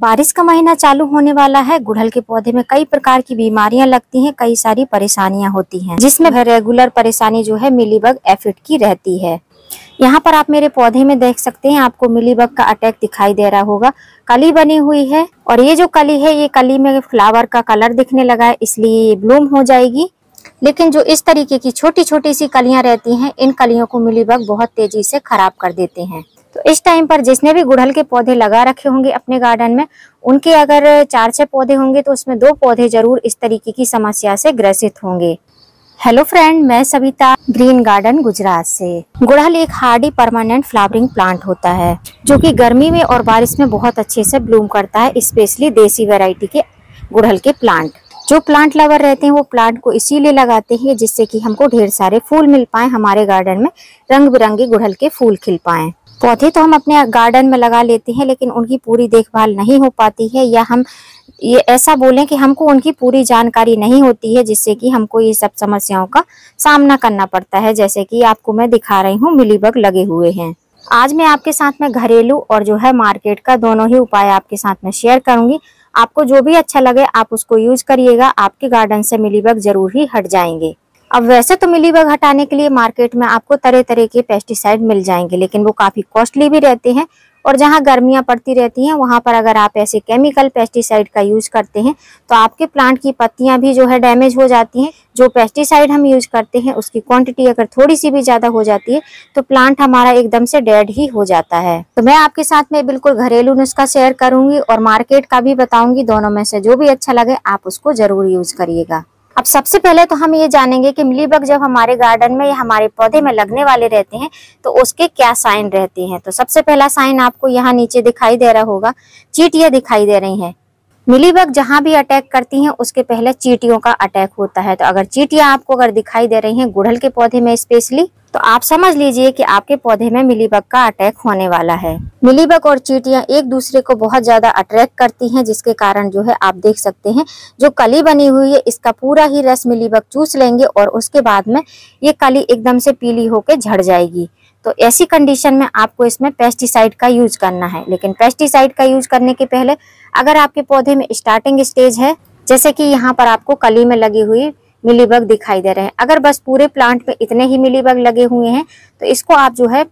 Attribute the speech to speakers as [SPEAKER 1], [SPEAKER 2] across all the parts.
[SPEAKER 1] बारिश का महीना चालू होने वाला है। गुड़हल के पौधे में कई प्रकार की बीमारियां लगती हैं, कई सारी परेशानियां होती हैं, जिसमें रेगुलर परेशानी जो है मिलीबग एफिड की रहती है। यहाँ पर आप मेरे पौधे में देख सकते हैं, आपको मिलीबग का अटैक दिखाई दे रहा होगा। कली बनी हुई है और ये जो कली है, ये कली में फ्लावर का कलर दिखने लगा है, इसलिए ये ब्लूम हो जाएगी। लेकिन जो इस तरीके की छोटी छोटी सी कलियां रहती हैं, इन कलियों को मिलीबग बहुत तेजी से खराब कर देते हैं। तो इस टाइम पर जिसने भी गुड़हल के पौधे लगा रखे होंगे अपने गार्डन में, उनके अगर 4-6 पौधे होंगे तो उसमें 2 पौधे जरूर इस तरीके की समस्या से ग्रसित होंगे। हेलो फ्रेंड, मैं सविता ग्रीन गार्डन गुजरात से। गुड़हल एक हार्डी परमानेंट फ्लावरिंग प्लांट होता है, जो कि गर्मी में और बारिश में बहुत अच्छे से ब्लूम करता है, स्पेशली देसी वैरायटी के गुड़हल के प्लांट। जो प्लांट लवर रहते हैं वो प्लांट को इसीलिए लगाते हैं जिससे कि हमको ढेर सारे फूल मिल पाए, हमारे गार्डन में रंग बिरंगे गुड़हल के फूल खिल पाए। पौधे तो हम अपने गार्डन में लगा लेते हैं, लेकिन उनकी पूरी देखभाल नहीं हो पाती है, या हम ये ऐसा बोलें कि हमको उनकी पूरी जानकारी नहीं होती है, जिससे कि हमको ये सब समस्याओं का सामना करना पड़ता है। जैसे कि आपको मैं दिखा रही हूँ, मिलीबग लगे हुए हैं। आज मैं आपके साथ में घरेलू और जो है मार्केट का दोनों ही उपाय आपके साथ में शेयर करूंगी। आपको जो भी अच्छा लगे आप उसको यूज करिएगा, आपके गार्डन से मिलीबग जरूर ही हट जाएंगे। अब वैसे तो मिलीबग हटाने के लिए मार्केट में आपको तरह तरह के पेस्टिसाइड मिल जाएंगे, लेकिन वो काफी कॉस्टली भी रहते हैं। और जहाँ गर्मियां पड़ती रहती हैं, वहां पर अगर आप ऐसे केमिकल पेस्टिसाइड का यूज करते हैं तो आपके प्लांट की पत्तियां भी जो है डैमेज हो जाती हैं। जो पेस्टिसाइड हम यूज करते हैं उसकी क्वांटिटी अगर थोड़ी सी भी ज्यादा हो जाती है तो प्लांट हमारा एकदम से डेड ही हो जाता है। तो मैं आपके साथ में बिल्कुल घरेलू नुस्खा शेयर करूंगी और मार्केट का भी बताऊंगी। दोनों में से जो भी अच्छा लगे आप उसको जरूर यूज करिएगा। अब सबसे पहले तो हम ये जानेंगे कि मिलीबग जब हमारे गार्डन में या हमारे पौधे में लगने वाले रहते हैं तो उसके क्या साइन रहते हैं। तो सबसे पहला साइन आपको यहाँ नीचे दिखाई दे रहा होगा, चींटियां दिखाई दे रही हैं। मिलीबग जहां भी अटैक करती हैं उसके पहले चींटियों का अटैक होता है। तो अगर चींटियां आपको अगर दिखाई दे रही हैं गुड़हल के पौधे में स्पेशली, तो आप समझ लीजिए कि आपके पौधे में मिलीबग का अटैक होने वाला है। मिलीबग और चींटियां एक दूसरे को बहुत ज्यादा अट्रैक्ट करती हैं, जिसके कारण जो है आप देख सकते हैं जो कली बनी हुई है इसका पूरा ही रस मिलीबग चूस लेंगे और उसके बाद में ये कली एकदम से पीली होकर झड़ जाएगी। तो ऐसी कंडीशन में आपको इसमें पेस्टिसाइड का यूज करना है। लेकिन पेस्टिसाइड का यूज करने के पहले अगर आपके पौधे में स्टार्टिंग स्टेज है, जैसे कि यहाँ पर आपको कली में लगी हुई मिलीबग दिखाई दे रहे हैं, अगर बस पूरे प्लांट में इतने ही मिलीबग लगे हुए हैं तो इसको आप जो है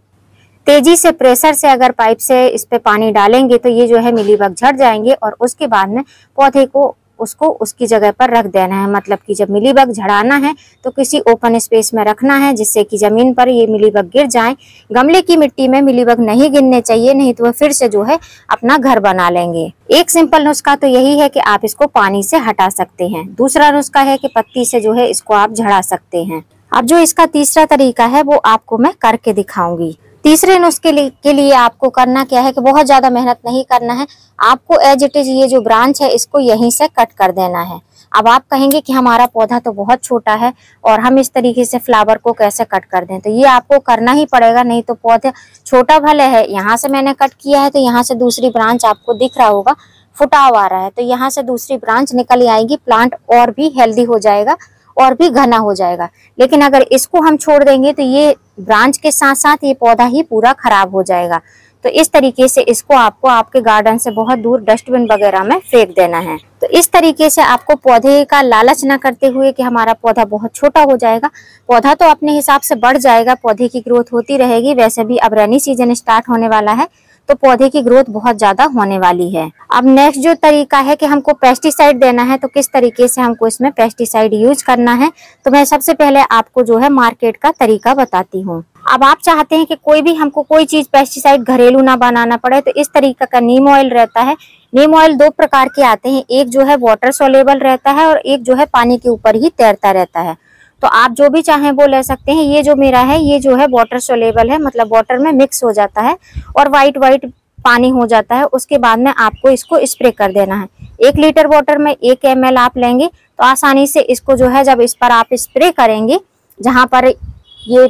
[SPEAKER 1] तेजी से प्रेशर से अगर पाइप से इस पे पानी डालेंगे तो ये जो है मिलीबग झड़ जाएंगे और उसके बाद में पौधे को उसको उसकी जगह पर रख देना है। मतलब कि जब मिलीबग झड़ाना है तो किसी ओपन स्पेस में रखना है, जिससे कि जमीन पर ये मिलीबग गिर जाएं। गमले की मिट्टी में मिलीबग नहीं गिरने चाहिए, नहीं तो वह फिर से जो है अपना घर बना लेंगे। एक सिंपल नुस्खा तो यही है कि आप इसको पानी से हटा सकते हैं। दूसरा नुस्खा है कि पत्ती से जो है इसको आप झड़ा सकते हैं। अब जो इसका तीसरा तरीका है वो आपको मैं करके दिखाऊंगी। तीसरे नुस्खे के लिए आपको करना क्या है कि बहुत ज्यादा मेहनत नहीं करना है, आपको एज इट इज ये जो ब्रांच है इसको यहीं से कट कर देना है। अब आप कहेंगे कि हमारा पौधा तो बहुत छोटा है और हम इस तरीके से फ्लावर को कैसे कट कर दें, तो ये आपको करना ही पड़ेगा, नहीं तो पौधा छोटा भले है। यहाँ से मैंने कट किया है तो यहाँ से दूसरी ब्रांच आपको दिख रहा होगा फुटाव आ रहा है, तो यहाँ से दूसरी ब्रांच निकल आएगी, प्लांट और भी हेल्दी हो जाएगा और भी घना हो जाएगा। लेकिन अगर इसको हम छोड़ देंगे तो ये ब्रांच के साथ साथ ये पौधा ही पूरा खराब हो जाएगा। तो इस तरीके से इसको आपको आपके गार्डन से बहुत दूर डस्टबिन वगैरह में फेंक देना है। तो इस तरीके से आपको पौधे का लालच न करते हुए कि हमारा पौधा बहुत छोटा हो जाएगा, पौधा तो अपने हिसाब से बढ़ जाएगा, पौधे की ग्रोथ होती रहेगी। वैसे भी अब रेनी सीजन स्टार्ट होने वाला है तो पौधे की ग्रोथ बहुत ज्यादा होने वाली है। अब नेक्स्ट जो तरीका है कि हमको पेस्टिसाइड देना है, तो किस तरीके से हमको इसमें पेस्टिसाइड यूज करना है, तो मैं सबसे पहले आपको जो है मार्केट का तरीका बताती हूँ। अब आप चाहते हैं कि कोई भी हमको कोई चीज पेस्टिसाइड घरेलू ना बनाना पड़े, तो इस तरीका का नीम ऑयल रहता है। नीम ऑयल 2 प्रकार के आते हैं, एक जो है वाटर सोलेबल रहता है और एक जो है पानी के ऊपर ही तैरता रहता है। तो आप जो भी चाहें वो ले सकते हैं। ये जो मेरा है ये जो है वाटर सोलेबल है, मतलब वाटर में मिक्स हो जाता है और वाइट पानी हो जाता है। उसके बाद में आपको इसको स्प्रे कर देना है। 1 लीटर वाटर में 1 ml आप लेंगे तो आसानी से इसको जो है जब इस पर आप स्प्रे करेंगे जहां पर ये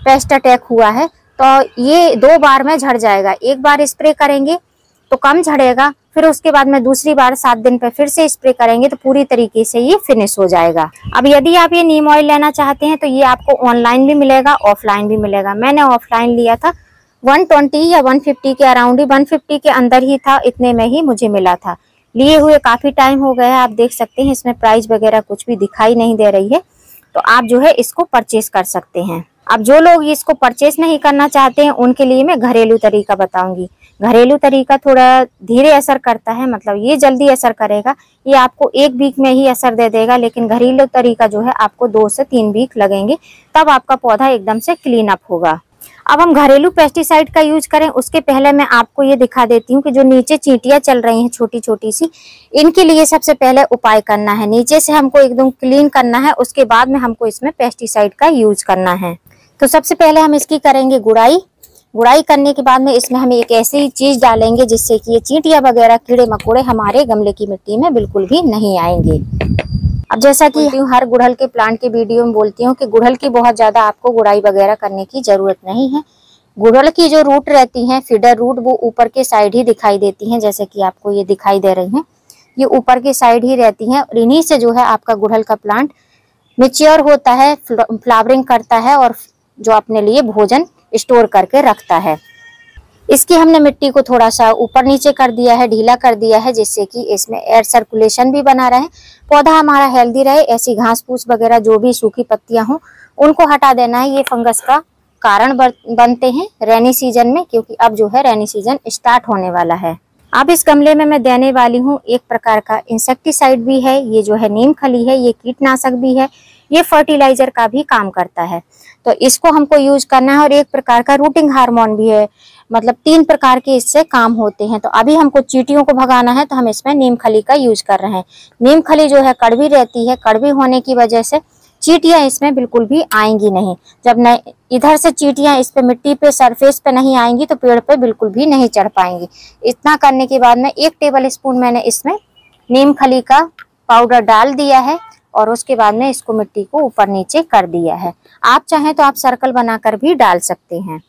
[SPEAKER 1] पेस्ट अटैक हुआ है तो ये 2 बार में झड़ जाएगा। 1 बार स्प्रे करेंगे तो कम झड़ेगा, फिर उसके बाद में दूसरी बार 7 दिन पे फिर से स्प्रे करेंगे तो पूरी तरीके से ये फिनिश हो जाएगा। अब यदि आप ये नीम ऑयल लेना चाहते हैं तो ये आपको ऑनलाइन भी मिलेगा, ऑफलाइन भी मिलेगा। मैंने ऑफलाइन लिया था, 120 या 150 के अराउंड ही, 150 के अंदर ही था, इतने में ही मुझे मिला था। लिए हुए काफी टाइम हो गया है, आप देख सकते हैं इसमें प्राइस वगैरह कुछ भी दिखाई नहीं दे रही है, तो आप जो है इसको परचेज कर सकते हैं। अब जो लोग इसको परचेज नहीं करना चाहते हैं उनके लिए मैं घरेलू तरीका बताऊंगी। घरेलू तरीका थोड़ा धीरे असर करता है, मतलब ये जल्दी असर करेगा, ये आपको 1 वीक में ही असर दे देगा, लेकिन घरेलू तरीका जो है आपको 2 से 3 वीक लगेंगे, तब आपका पौधा एकदम से क्लीन अप होगा। अब हम घरेलू पेस्टिसाइड का यूज करें उसके पहले मैं आपको ये दिखा देती हूँ कि जो नीचे चींटियां चल रही हैं छोटी छोटी सी, इनके लिए सबसे पहले उपाय करना है, नीचे से हमको एकदम क्लीन करना है, उसके बाद में हमको इसमें पेस्टिसाइड का यूज करना है। तो सबसे पहले हम इसकी करेंगे गुड़ाई। गुड़ाई करने के बाद में इसमें हम एक ऐसी चीज डालेंगे जिससे कि ये चींटियां वगैरह कीड़े मकोड़े हमारे गमले की मिट्टी में बिल्कुल भी नहीं आएंगे। अब जैसा कि हर गुड़हल के प्लांट के वीडियो में बोलती हूँ कि गुड़हल की बहुत ज्यादा आपको गुड़ाई वगैरह करने की जरूरत नहीं है। गुड़हल की जो रूट रहती हैं, फीडर रूट, वो ऊपर के साइड ही दिखाई देती हैं, जैसे कि आपको ये दिखाई दे रही हैं, ये ऊपर के साइड ही रहती हैं, और इन्हीं से जो है आपका गुड़हल का प्लांट मैच्योर होता है, फ्लावरिंग करता है और जो अपने लिए भोजन स्टोर करके रखता है। इसकी हमने मिट्टी को थोड़ा सा ऊपर नीचे कर दिया है, ढीला कर दिया है, जिससे कि इसमें एयर सर्कुलेशन भी बना रहे, पौधा हमारा हेल्दी रहे। ऐसी घास फूस वगैरह जो भी सूखी पत्तियां हों उनको हटा देना है, ये फंगस का कारण बनते हैं रेनी सीजन में, क्योंकि अब जो है रेनी सीजन स्टार्ट होने वाला है। अब इस गमले में मैं देने वाली हूँ एक प्रकार का इंसेक्टिसाइड भी है, ये जो है नीम खली है, ये कीटनाशक भी है, ये फर्टिलाइजर का भी काम करता है, तो इसको हमको यूज करना है। और एक प्रकार का रूटिंग हार्मोन भी है, मतलब 3 प्रकार के इससे काम होते हैं। तो अभी हमको चींटियों को भगाना है तो हम इसमें नीम खली का यूज कर रहे हैं। नीम खली जो है कड़वी रहती है, कड़वी होने की वजह से चींटियां इसमें बिल्कुल भी आएंगी नहीं। जब न इधर से चींटियां इस पे मिट्टी पे सरफेस पे नहीं आएंगी तो पेड़ पे बिल्कुल भी नहीं चढ़ पाएंगी। इतना करने के बाद में 1 टेबल स्पून मैंने इसमें नीम खली का पाउडर डाल दिया है, और उसके बाद में इसको मिट्टी को ऊपर नीचे कर दिया है। आप चाहें तो आप सर्कल बनाकर भी डाल सकते हैं।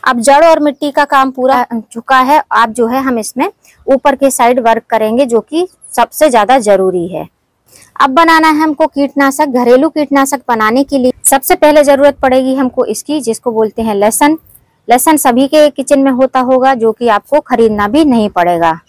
[SPEAKER 1] अब जड़ और मिट्टी का काम पूरा चुका है, आप जो है हम इसमें ऊपर के साइड वर्क करेंगे, जो कि सबसे ज्यादा जरूरी है। अब बनाना है हमको कीटनाशक। घरेलू कीटनाशक बनाने के लिए सबसे पहले जरूरत पड़ेगी हमको इसकी, जिसको बोलते हैं लहसुन। लहसुन सभी के किचन में होता होगा, जो कि आपको खरीदना भी नहीं पड़ेगा।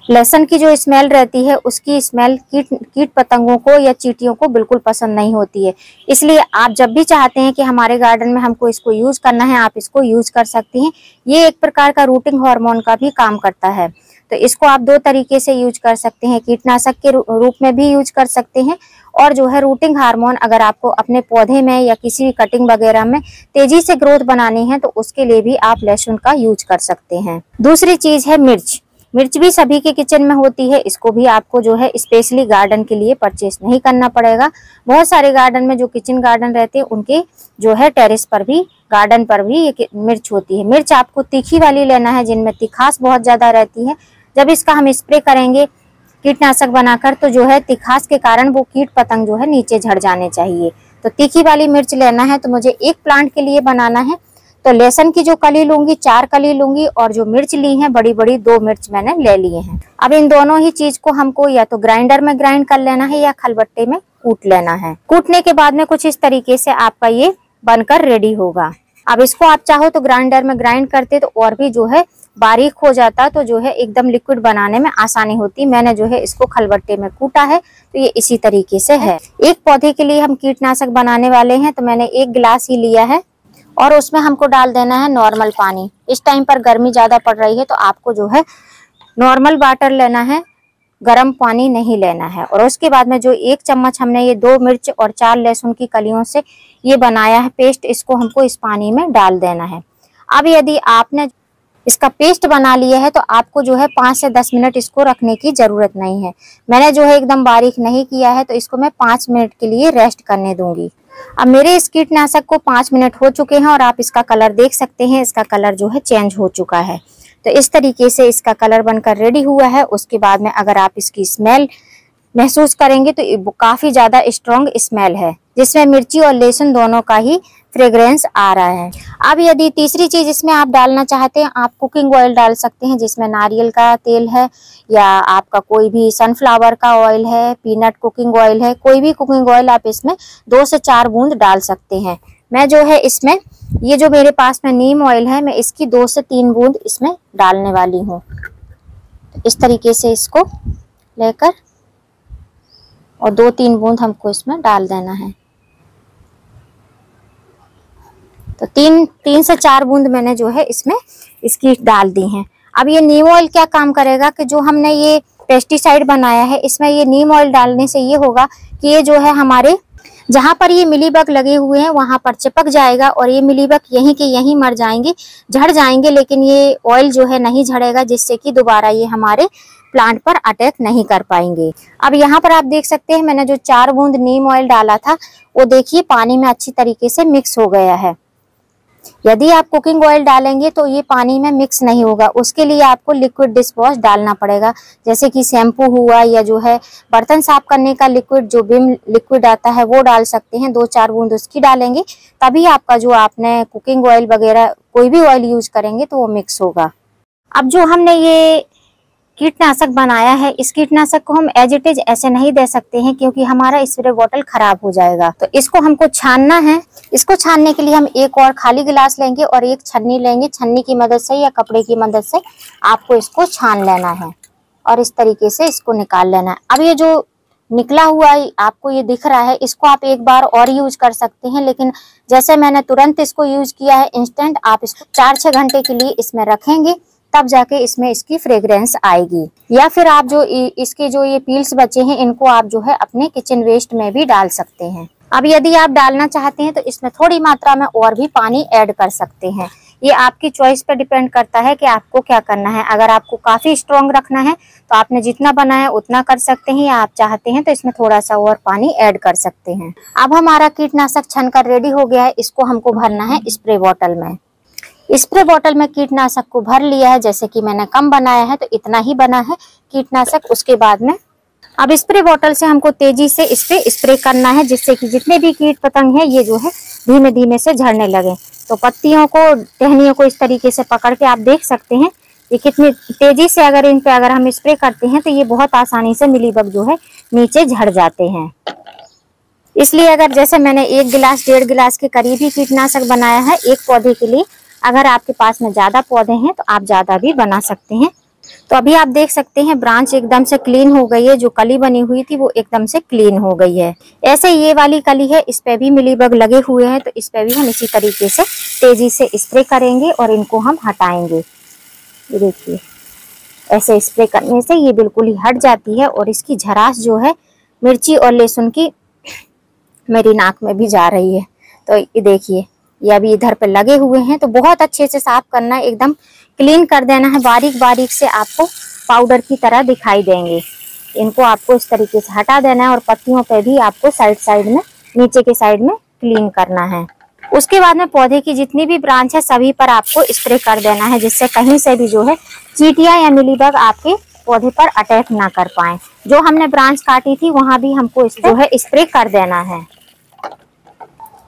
[SPEAKER 1] लहसुन की जो स्मेल रहती है उसकी स्मेल कीट पतंगों को या चींटियों को बिल्कुल पसंद नहीं होती है, इसलिए आप जब भी चाहते हैं कि हमारे गार्डन में हमको इसको यूज करना है, आप इसको यूज कर सकती हैं। ये एक प्रकार का रूटिंग हार्मोन का भी काम करता है, तो इसको आप 2 तरीके से यूज कर सकते हैं, कीटनाशक के रूप में भी यूज कर सकते हैं, और जो है रूटिंग हार्मोन अगर आपको अपने पौधे में या किसी भी कटिंग वगैरह में तेजी से ग्रोथ बनानी है तो उसके लिए भी आप लहसुन का यूज कर सकते हैं। दूसरी चीज है मिर्च। मिर्च भी सभी के किचन में होती है, इसको भी आपको जो है स्पेशली गार्डन के लिए परचेस नहीं करना पड़ेगा। बहुत सारे गार्डन में जो किचन गार्डन रहते हैं उनके जो है टेरेस पर भी, गार्डन पर भी ये मिर्च होती है। मिर्च आपको तीखी वाली लेना है, जिनमें तिखास बहुत ज्यादा रहती है। जब इसका हम स्प्रे करेंगे कीटनाशक बनाकर तो जो है तिखास के कारण वो कीट पतंग जो है नीचे झड़ जाने चाहिए। तो तीखी वाली मिर्च लेना है, तो मुझे एक प्लांट के लिए बनाना है, तो लहसुन की जो कली लूंगी 4 कली लूंगी, और जो मिर्च ली है बड़ी बड़ी 2 मिर्च मैंने ले लिए हैं। अब इन दोनों ही चीज को हमको या तो ग्राइंडर में ग्राइंड कर लेना है या खलबट्टे में कूट लेना है। कूटने के बाद में कुछ इस तरीके से आपका ये बनकर रेडी होगा। अब इसको आप चाहो तो ग्राइंडर में ग्राइंड करते तो और भी जो है बारीक हो जाता, तो जो है एकदम लिक्विड बनाने में आसानी होती। मैंने जो है इसको खलबट्टे में कूटा है, तो ये इसी तरीके से है। एक पौधे के लिए हम कीटनाशक बनाने वाले हैं, तो मैंने 1 गिलास ही लिया है, और उसमें हमको डाल देना है नॉर्मल पानी। इस टाइम पर गर्मी ज्यादा पड़ रही है, तो आपको जो है नॉर्मल वाटर लेना है, गर्म पानी नहीं लेना है। और उसके बाद में जो 1 चम्मच हमने ये 2 मिर्च और 4 लहसुन की कलियों से ये बनाया है पेस्ट, इसको हमको इस पानी में डाल देना है। अब यदि आपने इसका पेस्ट बना लिया है तो आपको जो है 5 से 10 मिनट इसको रखने की जरूरत नहीं है। मैंने जो है एकदम बारीक नहीं किया है, तो इसको मैं 5 मिनट के लिए रेस्ट करने दूंगी। अब मेरे इस कीटनाशक को 5 मिनट हो चुके हैं, और आप इसका कलर देख सकते हैं, इसका कलर जो है चेंज हो चुका है। तो इस तरीके से इसका कलर बनकर रेडी हुआ है। उसके बाद में अगर आप इसकी स्मेल महसूस करेंगे तो ये काफी ज्यादा स्ट्रॉन्ग स्मेल है, जिसमें मिर्ची और लहसुन दोनों का ही फ्रेग्रेंस आ रहा है। अब यदि तीसरी चीज इसमें आप डालना चाहते हैं, आप कुकिंग ऑयल डाल सकते हैं, जिसमें नारियल का तेल है या आपका कोई भी सनफ्लावर का ऑयल है, पीनट कुकिंग ऑयल है, कोई भी कुकिंग ऑयल आप इसमें 2 से 4 बूंद डाल सकते हैं। मैं जो है इसमें ये जो मेरे पास में नीम ऑयल है, मैं इसकी 2 से 3 बूंद इसमें डालने वाली हूँ। इस तरीके से इसको लेकर और 2-3 बूंद हमको इसमें डाल देना है। तो 3 से 4 बूंद मैंने जो है इसमें इसकी डाल दी हैं। अब ये नीम ऑयल क्या काम करेगा कि जो हमने ये पेस्टिसाइड बनाया है, इसमें ये नीम ऑयल डालने से ये होगा कि ये जो है हमारे जहां पर ये मिलीबग लगे हुए हैं वहां पर चिपक जाएगा और ये मिलीबग यहीं के यहीं मर जाएंगे, झड़ जाएंगे, लेकिन ये ऑयल जो है नहीं झड़ेगा, जिससे कि दोबारा ये हमारे प्लांट पर अटैक नहीं कर पाएंगे। अब यहाँ पर आप देख सकते हैं मैंने जो 4 बूंद नीम ऑयल डाला था वो देखिए पानी में अच्छी तरीके से मिक्स हो गया है। यदि आप कुकिंग ऑयल डालेंगे तो ये पानी में मिक्स नहीं होगा, उसके लिए आपको लिक्विड डिश वॉश डालना पड़ेगा, जैसे कि शैम्पू हुआ या जो है बर्तन साफ करने का लिक्विड, जो विम लिक्विड आता है वो डाल सकते हैं। 2-4 बूंद उसकी डालेंगे, तभी आपका जो आपने कुकिंग ऑयल वगैरह कोई भी ऑयल यूज करेंगे तो वो मिक्स होगा। अब जो हमने ये कीटनाशक बनाया है, इस कीटनाशक को हम एज इट इज ऐसे नहीं दे सकते हैं, क्योंकि हमारा स्प्रे बोतल खराब हो जाएगा। तो इसको हमको छानना है। इसको छानने के लिए हम एक और खाली गिलास लेंगे और एक छन्नी लेंगे। छन्नी की मदद से या कपड़े की मदद से आपको इसको छान लेना है और इस तरीके से इसको निकाल लेना है। अब ये जो निकला हुआ आपको ये दिख रहा है, इसको आप एक बार और यूज कर सकते हैं, लेकिन जैसे मैंने तुरंत इसको यूज किया है इंस्टेंट, आप इसको 4-6 घंटे के लिए इसमें रखेंगे, तब जाके इसमें इसकी फ्रेग्रेंस आएगी। या फिर आप जो इसके जो ये पील्स बचे हैं, इनको आप जो है अपने किचन वेस्ट में भी डाल सकते हैं। अब यदि आप डालना चाहते हैं तो इसमें थोड़ी मात्रा में और भी पानी ऐड कर सकते हैं। ये आपकी चॉइस पर डिपेंड करता है कि आपको क्या करना है। अगर आपको काफी स्ट्रॉन्ग रखना है तो आपने जितना बनाया उतना कर सकते हैं, या आप चाहते हैं तो इसमें थोड़ा सा और पानी ऐड कर सकते हैं। अब हमारा कीटनाशक छनकर रेडी हो गया है। इसको हमको भरना है स्प्रे बॉटल में। स्प्रे बॉटल में कीटनाशक को भर लिया है। जैसे कि मैंने कम बनाया है तो इतना ही बना है कीटनाशक। उसके बाद में अब स्प्रे बॉटल से हमको तेजी से इस पे स्प्रे करना है, जिससे कि जितने भी कीट पतंग हैं ये जो है धीमे धीमे से झड़ने लगे। तो पत्तियों को, टहनियों को इस तरीके से पकड़ के आप देख सकते हैं ये कितनी तेजी से अगर इन पे अगर हम स्प्रे करते हैं तो ये बहुत आसानी से मिलीबग जो है नीचे झड़ जाते हैं। इसलिए अगर जैसे मैंने 1 गिलास 1.5 गिलास के करीब ही कीटनाशक बनाया है एक पौधे के लिए, अगर आपके पास में ज्यादा पौधे हैं तो आप ज्यादा भी बना सकते हैं। तो अभी आप देख सकते हैं ब्रांच एकदम से क्लीन हो गई है। जो कली बनी हुई थी वो एकदम से क्लीन हो गई है। ऐसे ये वाली कली है, इस पे भी मिलीबग लगे हुए हैं, तो इस पे भी हम इसी तरीके से तेजी से स्प्रे करेंगे और इनको हम हटाएंगे। ये देखिए ऐसे स्प्रे करने से ये बिल्कुल ही हट जाती है और इसकी झरास जो है मिर्ची और लहसुन की मेरी नाक में भी जा रही है। तो ये देखिए ये अभी इधर पे लगे हुए हैं, तो बहुत अच्छे से साफ करना है, एकदम क्लीन कर देना है। बारीक बारीक से आपको पाउडर की तरह दिखाई देंगे। इनको आपको इस तरीके से हटा देना है और पत्तियों पे भी आपको साइड साइड में, नीचे के साइड में क्लीन करना है। उसके बाद में पौधे की जितनी भी ब्रांच है सभी पर आपको स्प्रे कर देना है, जिससे कहीं से भी जो है चींटियां या मिलीबग आपके पौधे पर अटैक ना कर पाए। जो हमने ब्रांच काटी थी वहां भी हमको इस जो है स्प्रे कर देना है।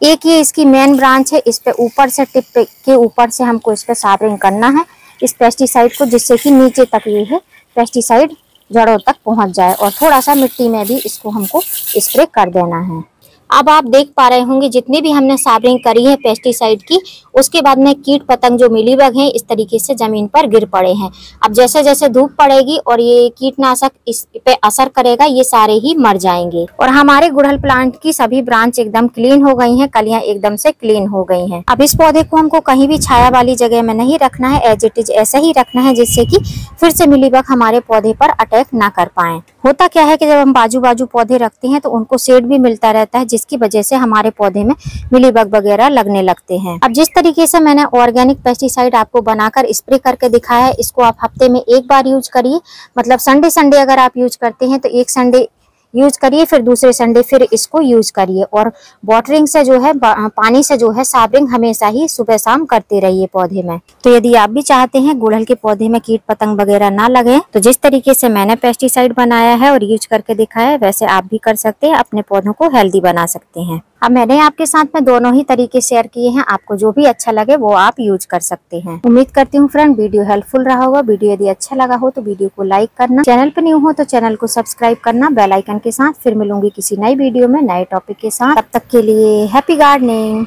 [SPEAKER 1] एक ये इसकी मेन ब्रांच है, इस पे ऊपर से टिप के ऊपर से हमको इस पे साबरिंग करना है इस पेस्टिसाइड को, जिससे कि नीचे तक ये है पेस्टिसाइड जड़ों तक पहुंच जाए। और थोड़ा सा मिट्टी में भी इसको हमको स्प्रे कर देना है। अब आप देख पा रहे होंगे जितनी भी हमने साबरिंग करी है पेस्टिसाइड की, उसके बाद में कीट पतंग जो मिलीबग हैं इस तरीके से जमीन पर गिर पड़े हैं। अब जैसे जैसे धूप पड़ेगी और ये कीटनाशक इस पे असर करेगा, ये सारे ही मर जाएंगे। और हमारे गुड़हल प्लांट की सभी ब्रांच एकदम क्लीन हो गई हैं, कलियां एकदम से क्लीन हो गई हैं। अब इस पौधे को हमको कहीं भी छाया वाली जगह में नहीं रखना है, एज इट इज ऐसे ही रखना है, जिससे कि फिर से मिलीबग हमारे पौधे पर अटैक ना कर पाए। होता क्या है कि जब हम बाजू बाजू पौधे रखते हैं तो उनको शेड भी मिलता रहता है, जिसकी वजह से हमारे पौधे में मिलीबग वगैरह लगने लगते हैं। अब जिस तरीके से मैंने ऑर्गेनिक पेस्टिसाइड आपको बनाकर स्प्रे करके दिखाया है, इसको आप हफ्ते में एक बार यूज करिए। मतलब संडे संडे अगर आप यूज करते हैं तो एक संडे यूज करिए, फिर दूसरे संडे फिर इसको यूज करिए। और वाटरिंग से जो है, पानी से जो है साबरिंग हमेशा ही सुबह शाम करते रहिए पौधे में। तो यदि आप भी चाहते हैं गुड़हल के पौधे में कीट पतंग वगैरह ना लगे, तो जिस तरीके से मैंने पेस्टिसाइड बनाया है और यूज करके दिखाया है, वैसे आप भी कर सकते हैं, अपने पौधों को हेल्दी बना सकते हैं। अब मैंने आपके साथ में दोनों ही तरीके शेयर किए हैं, आपको जो भी अच्छा लगे वो आप यूज कर सकते हैं। उम्मीद करती हूँ फ्रेंड वीडियो हेल्पफुल रहा होगा। वीडियो यदि अच्छा लगा हो तो वीडियो को लाइक करना, चैनल पर न्यू हो तो चैनल को सब्सक्राइब करना बेल आइकन के साथ। फिर मिलूंगी किसी नई वीडियो में नए टॉपिक के साथ। तब तक के लिए हैप्पी गार्डनिंग।